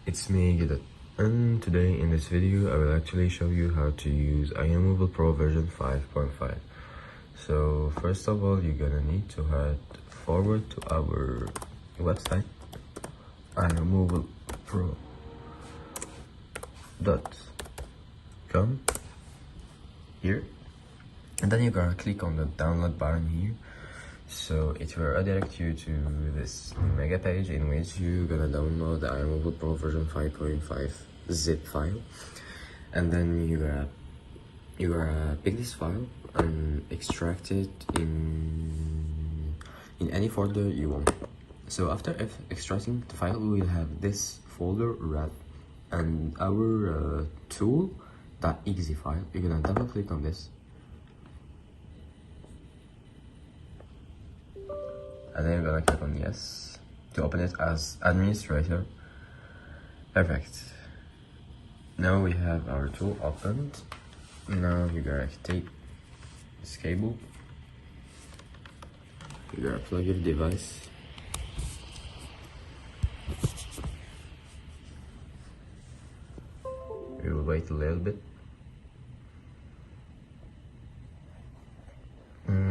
It's me, Gidat, and today in this video I will actually show you how to use iRemoval Pro version 5.5. So first of all, you're gonna need to head forward to our website, iRemovalPro.com here, and then you're gonna click on the download button here. So it will redirect you to this mega page in which you're gonna download the iRemoval Pro version 5.5 zip file, and then you're gonna pick this file and extract it in any folder you want. So after extracting the file, we will have this folder red, and our tool.exe file. You're gonna double click on this. And then you're gonna click on yes to open it as administrator. Perfect. Now we have our tool opened. Now you're gonna take this cable. You're gonna plug your device. We will wait a little bit.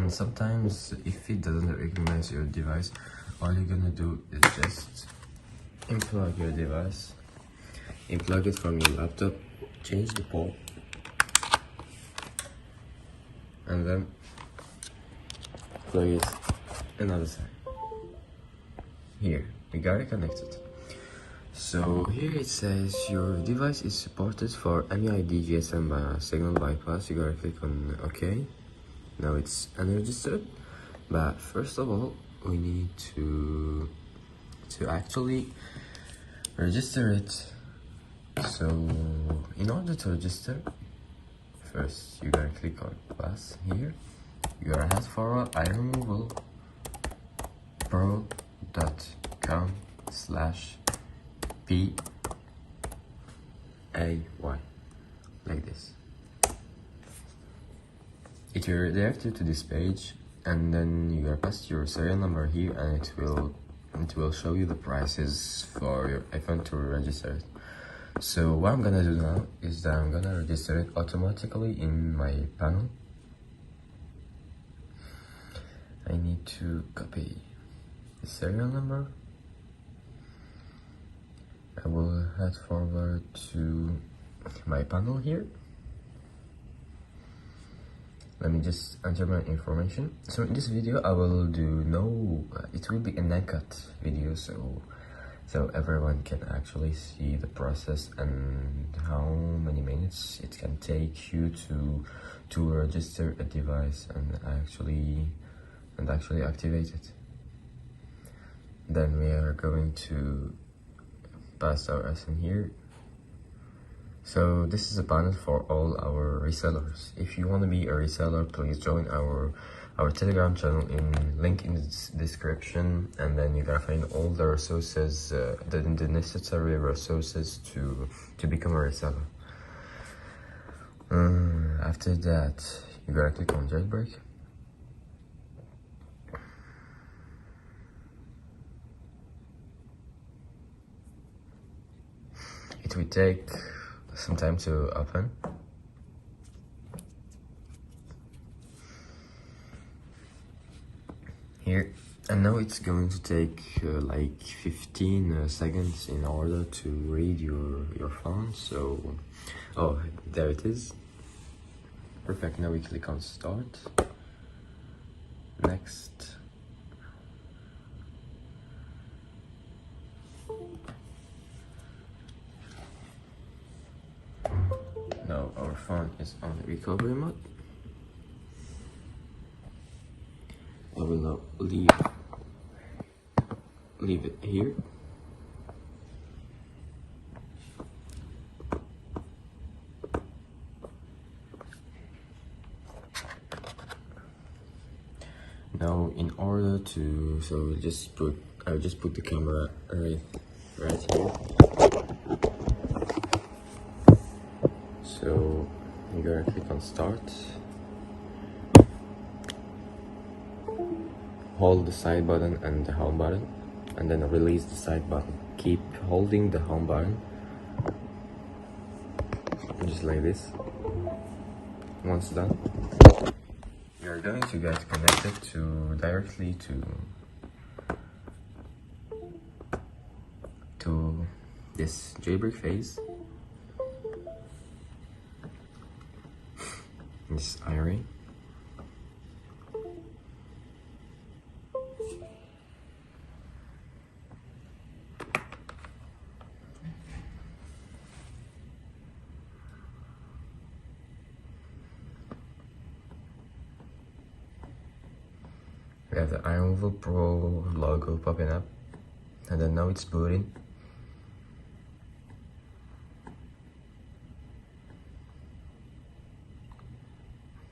Sometimes if it doesn't recognize your device, all you're gonna do is just unplug your device, unplug it from your laptop, change the port, and then plug it another side. Here, we got it connected. So here it says your device is supported for MID GSM signal bypass. You gotta click on OK. Now it's unregistered, but first of all we need to actually register it. So in order to register, first you gotta click on plus here. You gotta head for iRemoval pro.com/PAY like this. It will redirect you to this page, and then you gotta pass your serial number here, and it will show you the prices for your iPhone to register it. So what I'm gonna do now is that I'm gonna register it automatically in my panel. I need to copy the serial number. I will head forward to my panel here. Let me just enter my information. So in this video I will do it will be a non-cut video, so everyone can actually see the process and how many minutes it can take you to register a device and actually activate it. Then we are going to pass our SN here. So this is a panel for all our resellers. If you want to be a reseller, please join our Telegram channel link in the description, and then you're gonna find all the resources, the necessary resources to become a reseller. After that, you gotta click on jailbreak. It will take some time to open. Here, and now it's going to take like 15 seconds in order to read your phone. So, oh, there it is. Perfect. Now we click on start. Next. Now our phone is on recovery mode. I will now leave it here. Now in order to, so I'll just put the camera right here. So you're gonna click on start, hold the side button and the home button, and then release the side button. Keep holding the home button, just like this. Once done, you're going to get connected directly to this jailbreak phase, this iRemoval. We have the iRemoval Pro logo popping up, and then now it's booting.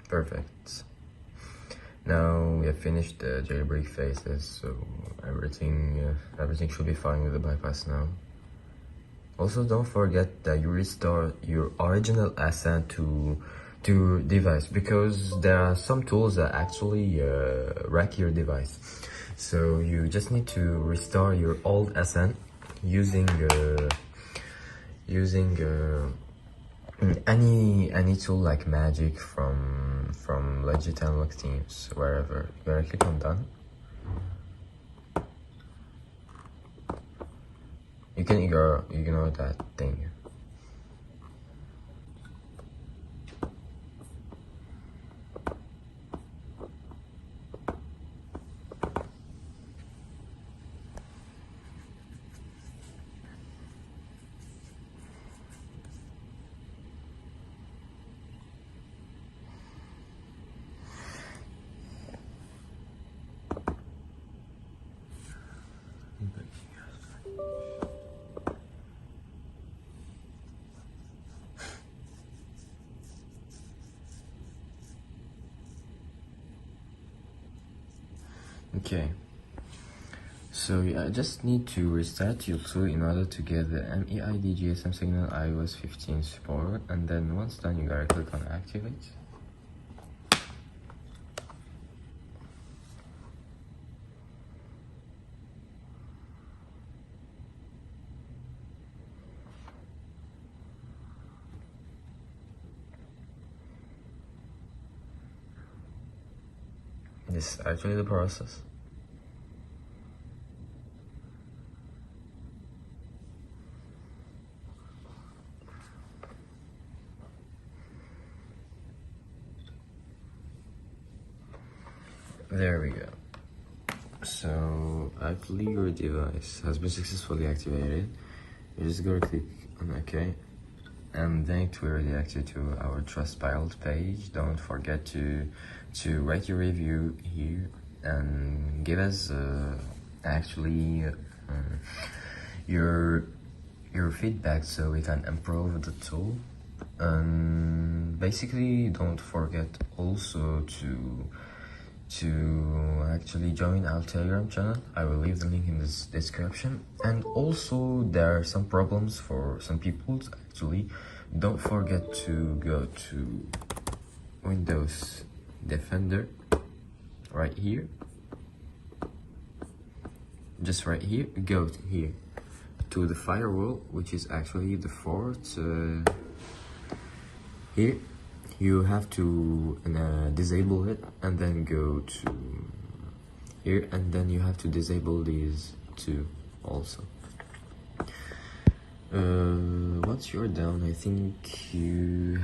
Perfect. Now we have finished the jailbreak phases, so everything should be fine with the bypass now. Also, don't forget that you restore your original asset to device, because there are some tools that actually wreck your device. So you just need to restore your old asset using any tool like Magic from Legit Unlock Teams, wherever. You're gonna click on done. You can ignore that thing. Okay, so I just need to restart your tool in order to get the MEID GSM signal iOS 15 support, and then once done you gotta click on activate. This is actually the process. There we go. So actually your device has been successfully activated. You just go click on OK, and then it will redirect you to our Trustpilot page. Don't forget to write your review here and give us your feedback so we can improve the tool. And basically don't forget also to actually join our Telegram channel. I will leave the link in this description. And also there are some problems for some people actually. Don't forget to go to Windows Defender right here, just right here. Go to here to the firewall, which is actually the fourth. Here you have to disable it, and then go to here, and then you have to disable these two also. Once you're done, I think you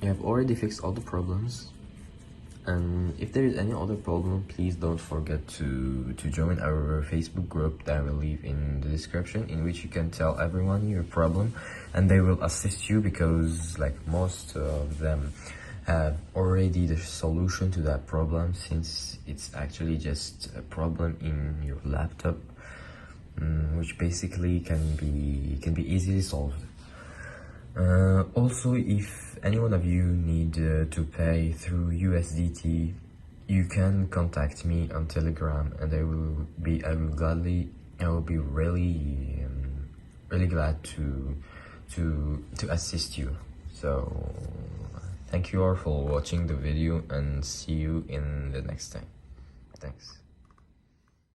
have already fixed all the problems. And if there is any other problem, please don't forget to join our Facebook group that I will leave in the description, in which you can tell everyone your problem and they will assist you, because like most of them have already the solution to that problem, since it's actually just a problem in your laptop, which basically can be easily solved. Also, if any one of you need to pay through USDT, you can contact me on Telegram, and I will be really glad to assist you. So thank you all for watching the video, and see you in the next time. Thanks.